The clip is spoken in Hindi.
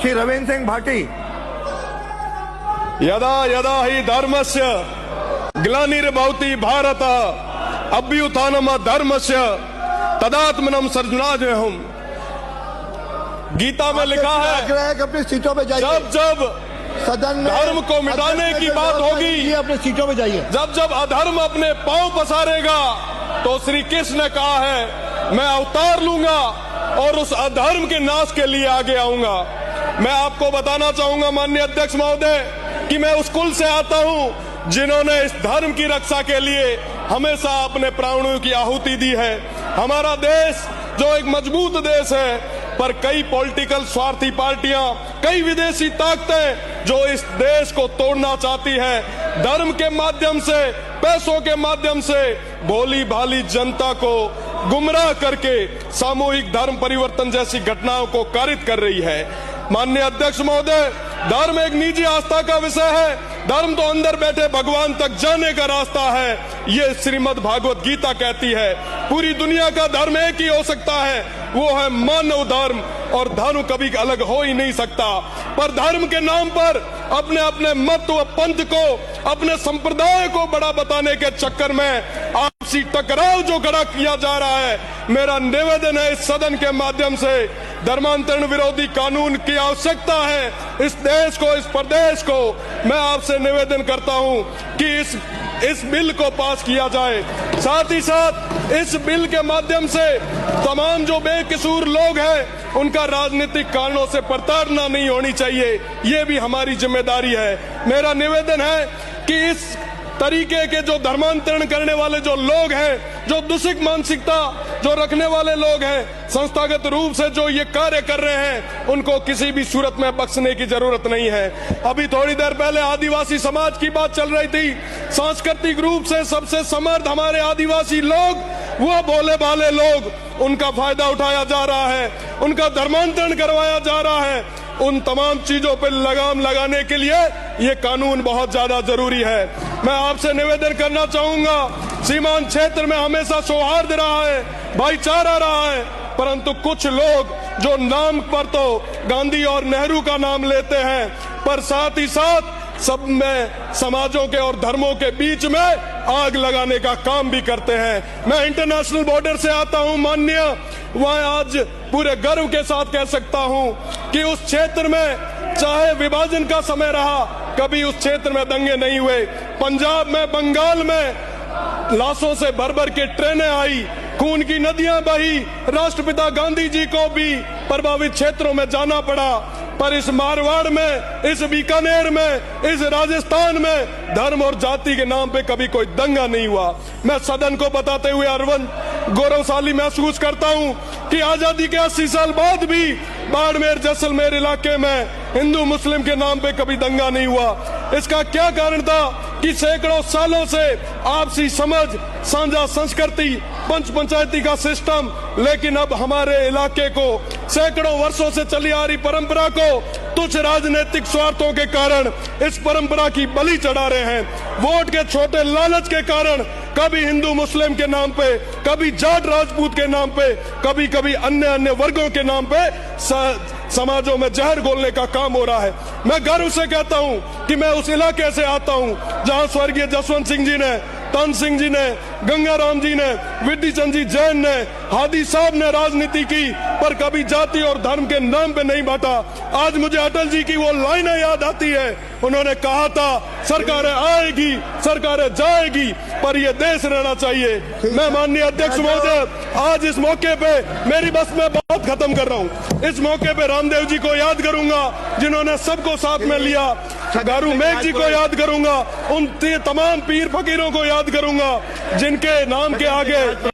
श्री रवीन्द्र सिंह भाटी। यदा यदा ही धर्मस्य ग्लानिर्भवति भारत अभ्युत्थानम धर्मस्य तदात्मनम सर्वनाशनम्। गीता में लिखा है कि अपनी सीटों पे जाइए। जब जब सदन में धर्म को मिटाने की बात होगी, अपनी सीटों पे जाइए। जब जब अधर्म अपने पांव पसारेगा, तो श्री कृष्ण ने कहा है मैं अवतार लूंगा और उस अधर्म के नाश के लिए आगे आऊंगा। मैं आपको बताना चाहूंगा माननीय अध्यक्ष महोदय कि मैं उस कुल से आता हूं जिन्होंने इस धर्म की रक्षा के लिए हमेशा अपने प्राणों की आहुति दी है। हमारा देश जो एक मजबूत देश है, पर कई पॉलिटिकल स्वार्थी पार्टियां, कई विदेशी ताकतें जो इस देश को तोड़ना चाहती है, धर्म के माध्यम से, पैसों के माध्यम से भोली भाली जनता को गुमराह करके सामूहिक धर्म परिवर्तन जैसी घटनाओं को कारित कर रही है। माननीय अध्यक्ष महोदय, धर्म एक निजी आस्था का विषय है। धर्म तो अंदर बैठे भगवान तक जाने का रास्ता है, ये श्रीमद् भागवत गीता कहती है। पूरी दुनिया का धर्म एक ही हो सकता है, वो है मानव धर्म, और धर्म कभी अलग हो ही नहीं सकता। पर धर्म के नाम पर अपने अपने मत व पंथ को, अपने संप्रदाय को बड़ा बताने के चक्कर में आपसी टकराव जो खड़ा किया जा रहा है, मेरा निवेदन है इस सदन के माध्यम से धर्मांतरण विरोधी कानून की आवश्यकता है। इस देश को, इस प्रदेश को मैं आपसे निवेदन करता हूं कि इस बिल को पास किया जाए। साथ ही साथ इस बिल के माध्यम से तमाम जो बेकसूर लोग हैं उनका राजनीतिक कारणों से प्रताड़ना नहीं होनी चाहिए, ये भी हमारी जिम्मेदारी है। मेरा निवेदन है कि इस तरीके के जो धर्मांतरण करने वाले जो लोग हैं, जो दूषित मानसिकता जो रखने वाले लोग हैं, संस्थागत रूप से जो ये कार्य कर रहे हैं, उनको किसी भी सूरत में बख्शने की जरूरत नहीं है। अभी थोड़ी देर पहले आदिवासी समाज की बात चल रही थी। सांस्कृतिक रूप से सबसे समर्थ हमारे आदिवासी लोग, वो भोले भाले लोग, उनका फायदा उठाया जा रहा है, उनका धर्मांतरण करवाया जा रहा है। उन तमाम चीजों पर लगाम लगाने के लिए ये कानून बहुत ज्यादा जरूरी है। मैं आपसे निवेदन करना चाहूंगा, सीमांत क्षेत्र में हमेशा सौहार्द रहा है, भाईचारा रहा है, परंतु कुछ लोग जो नाम पर तो गांधी और नेहरू का नाम लेते हैं, पर साथ ही साथ सब में समाजों के और धर्मों के बीच में आग लगाने का काम भी करते हैं। मैं इंटरनेशनल बॉर्डर से आता हूं माननीय, वहां आज पूरे गर्व के साथ कह सकता हूं कि उस क्षेत्र में चाहे विभाजन का समय रहा, कभी उस क्षेत्र में दंगे नहीं हुए। पंजाब में, बंगाल में लाशों से भर भर के ट्रेनें आई, खून की नदियां बही, राष्ट्रपिता गांधी जी को भी प्रभावित क्षेत्रों में जाना पड़ा। पर इस मारवाड़ में, इस बीकानेर में, इस राजस्थान में धर्म और जाति के नाम पे कभी कोई दंगा नहीं हुआ। मैं सदन को बताते हुए अरविंद गौरवशाली महसूस करता हूं कि आजादी के 80 साल बाद भी बाड़मेर, जैसलमेर इलाके में हिंदू मुस्लिम के नाम पे कभी दंगा नहीं हुआ। इसका क्या कारण था कि सैकड़ों सालों से आपसी समझ, साझा संस्कृति, पंच पंचायती का सिस्टम, लेकिन अब हमारे इलाके को सैकड़ों वर्षों से चली आ रही परंपरा को तुच्छ राजनीतिक स्वार्थों के कारण इस परंपरा की बलि चढ़ा रहे हैं। वोट के छोटे लालच के कारण कभी हिंदू मुस्लिम के नाम पे, कभी जाट राजपूत के नाम पे, कभी कभी अन्य वर्गों के नाम पे समाजों में जहर घोलने का काम हो रहा है। मैं गर्व से कहता हूं कि मैं उस इलाके से आता हूं जहां स्वर्गीय जसवंत सिंह जी ने, तन सिंह जी ने, गंगाराम जी ने, विड्डी चंद जी जैन ने, हादी साहब ने राजनीति की, पर कभी जाति और धर्म के नाम पे नहीं बांटा। आज मुझे अटल जी की वो लाइनें याद आती है, उन्होंने कहा था सरकारें आएगी, सरकारें जाएगी, पर ये देश रहना चाहिए। मैं माननीय अध्यक्ष महोदय, आज इस मौके पे मेरी बस में बात खत्म कर रहा हूँ। इस मौके पे रामदेव जी को याद करूंगा जिन्होंने सबको साथ में लिया, गारू मेघ जी को याद करूंगा, उन तमाम पीर फकीरों को याद करूंगा जिनके नाम के आगे